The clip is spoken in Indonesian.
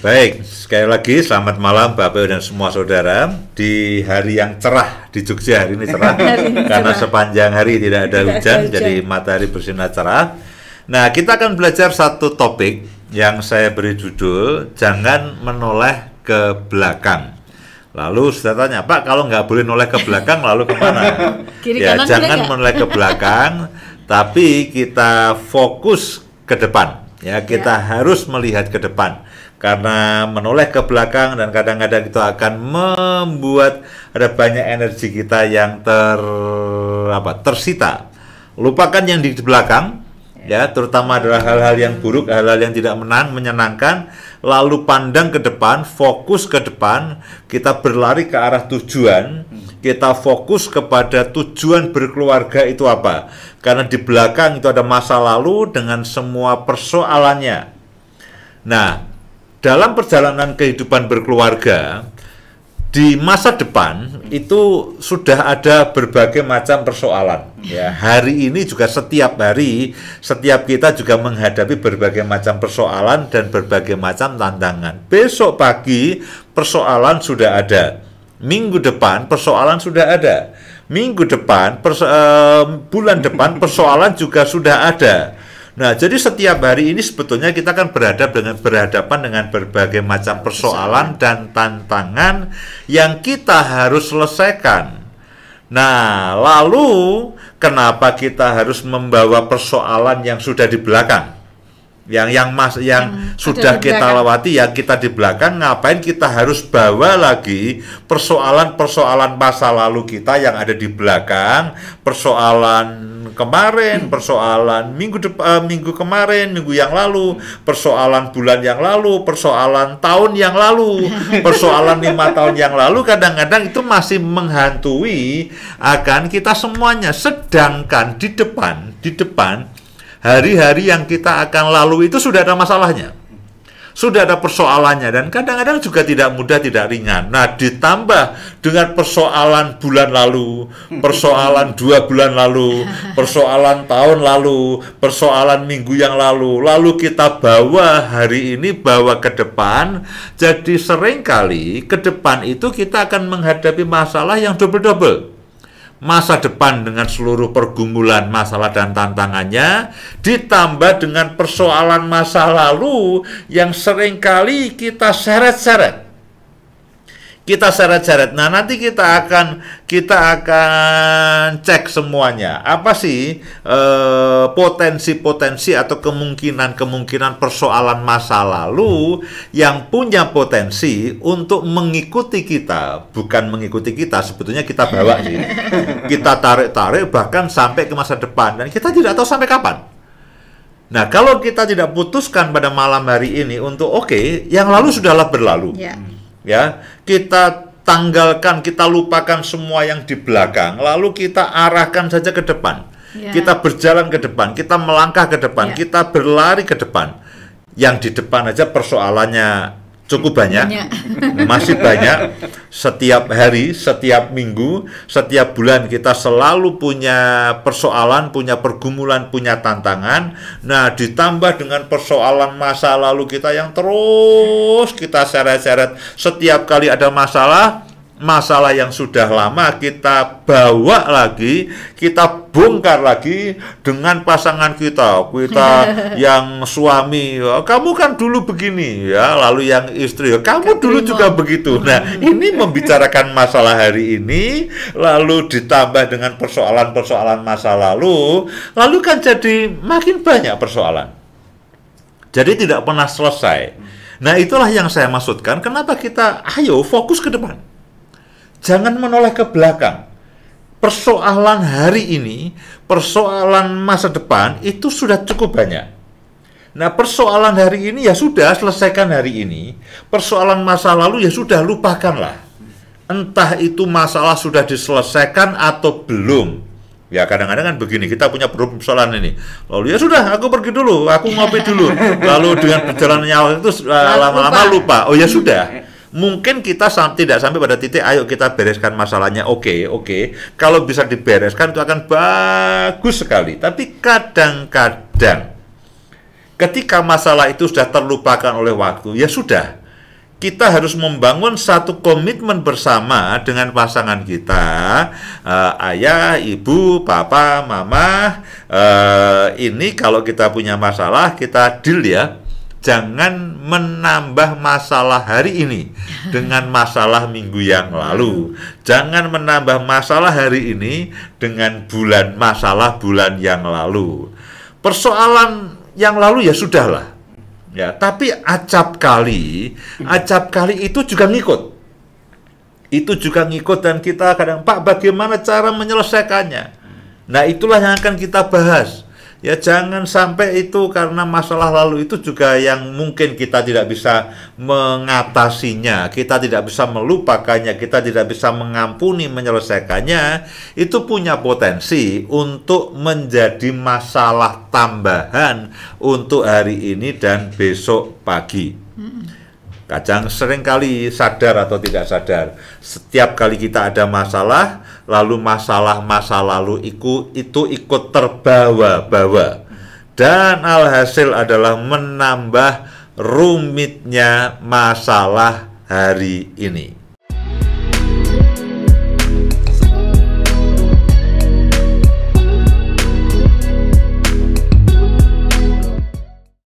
Baik, sekali lagi selamat malam Bapak dan semua saudara. Di hari yang cerah di Jogja, hari ini cerah karena sepanjang hari tidak ada hujan, jadi matahari bersinar cerah. Nah, kita akan belajar satu topik yang saya beri judul Jangan Menoleh ke Belakang. Lalu saya tanya, Pak, kalau nggak boleh noleh ke belakang lalu kemana? Kiri, ya, kanan, jangan menoleh ke belakang, tapi kita fokus ke depan. Ya, kita harus melihat ke depan. Karena menoleh ke belakang dan kadang-kadang itu akan membuat ada banyak energi kita yang tersita. Lupakan yang di belakang, ya, terutama adalah hal-hal yang buruk, hal-hal yang tidak menyenangkan, lalu pandang ke depan, fokus ke depan, kita berlari ke arah tujuan, kita fokus kepada tujuan berkeluarga itu apa. Karena di belakang itu ada masa lalu dengan semua persoalannya. Nah, dalam perjalanan kehidupan berkeluarga, di masa depan itu sudah ada berbagai macam persoalan. Ya, hari ini juga setiap hari, setiap kita juga menghadapi berbagai macam persoalan dan berbagai macam tantangan. Besok pagi persoalan sudah ada. Minggu depan persoalan sudah ada. Minggu depan, bulan depan persoalan juga sudah ada. Nah, jadi setiap hari ini sebetulnya kita akan berhadapan dengan berbagai macam persoalan dan tantangan yang kita harus selesaikan. Nah, lalu kenapa kita harus membawa persoalan yang sudah di belakang? Yang sudah kita lewati, yang kita di belakang, ngapain kita harus bawa lagi persoalan-persoalan masa lalu kita yang ada di belakang, persoalan kemarin, persoalan minggu kemarin, minggu yang lalu, persoalan bulan yang lalu, persoalan tahun yang lalu, persoalan 5 tahun yang lalu, kadang-kadang itu masih menghantui akan kita semuanya. Sedangkan di depan hari-hari yang kita akan lalui itu sudah ada masalahnya, sudah ada persoalannya, dan kadang-kadang juga tidak mudah, tidak ringan. Nah, ditambah dengan persoalan bulan lalu, persoalan 2 bulan lalu, persoalan tahun lalu, persoalan minggu yang lalu kita bawa hari ini, bawa ke depan. Jadi seringkali ke depan itu kita akan menghadapi masalah yang double-double. Masa depan dengan seluruh pergumulan, masalah dan tantangannya, ditambah dengan persoalan masa lalu yang seringkali kita seret-seret. Nah, nanti kita akan cek semuanya. Apa sih potensi-potensi atau kemungkinan persoalan masa lalu yang punya potensi untuk mengikuti kita, bukan mengikuti kita, sebetulnya kita bawa sih. Kita tarik-tarik bahkan sampai ke masa depan, dan kita tidak tahu sampai kapan. Nah, kalau kita tidak putuskan pada malam hari ini untuk yang lalu sudahlah berlalu. Ya, kita tanggalkan, kita lupakan semua yang di belakang, lalu kita arahkan saja ke depan. Kita berjalan ke depan, kita melangkah ke depan, kita berlari ke depan. Yang di depan aja persoalannya cukup banyak, masih banyak. Setiap hari, setiap minggu, setiap bulan kita selalu punya persoalan, punya pergumulan, punya tantangan. Nah, ditambah dengan persoalan masa lalu kita yang terus kita seret-seret. Setiap kali ada masalah yang sudah lama kita bawa lagi, kita bongkar lagi dengan pasangan kita yang suami, kamu kan dulu begini, ya, lalu yang istri, kamu dulu juga begitu. Nah, ini membicarakan masalah hari ini, lalu ditambah dengan persoalan-persoalan masa lalu kan jadi makin banyak persoalan. Jadi tidak pernah selesai. Nah, itulah yang saya maksudkan, kenapa kita fokus ke depan. Jangan menoleh ke belakang. Persoalan hari ini, persoalan masa depan itu sudah cukup banyak. Nah, persoalan hari ini ya sudah, selesaikan hari ini. Persoalan masa lalu ya sudah, lupakanlah. Entah itu masalah sudah diselesaikan atau belum. Ya, kadang-kadang kan begini, kita punya persoalan ini. Lalu ya sudah, aku pergi dulu, aku ngopi dulu. Lalu dengan perjalanannya waktu itu lama-lama lupa. Oh ya sudah. Mungkin kita tidak sampai pada titik, ayo kita bereskan masalahnya. Oke. Kalau bisa dibereskan itu akan bagus sekali. Tapi kadang-kadang ketika masalah itu sudah terlupakan oleh waktu, ya sudah. kita harus membangun satu komitmen bersama dengan pasangan kita, ayah, ibu, papa, mama. Ini kalau kita punya masalah, kita deal ya. Jangan menambah masalah hari ini dengan masalah minggu yang lalu. Jangan menambah masalah hari ini dengan masalah bulan yang lalu. Persoalan yang lalu ya sudahlah. Ya, tapi acap kali itu juga ngikut. Itu juga ngikut dan kita kadang, Pak, bagaimana cara menyelesaikannya? Nah, itulah yang akan kita bahas. Ya, jangan sampai itu karena masalah lalu itu juga yang mungkin kita tidak bisa mengatasinya, kita tidak bisa melupakannya, kita tidak bisa mengampuni, menyelesaikannya, itu punya potensi untuk menjadi masalah tambahan untuk hari ini dan besok pagi. Kadang seringkali sadar atau tidak sadar, setiap kali kita ada masalah, lalu masa lalu itu ikut terbawa-bawa. Dan alhasil adalah menambah rumitnya masalah hari ini.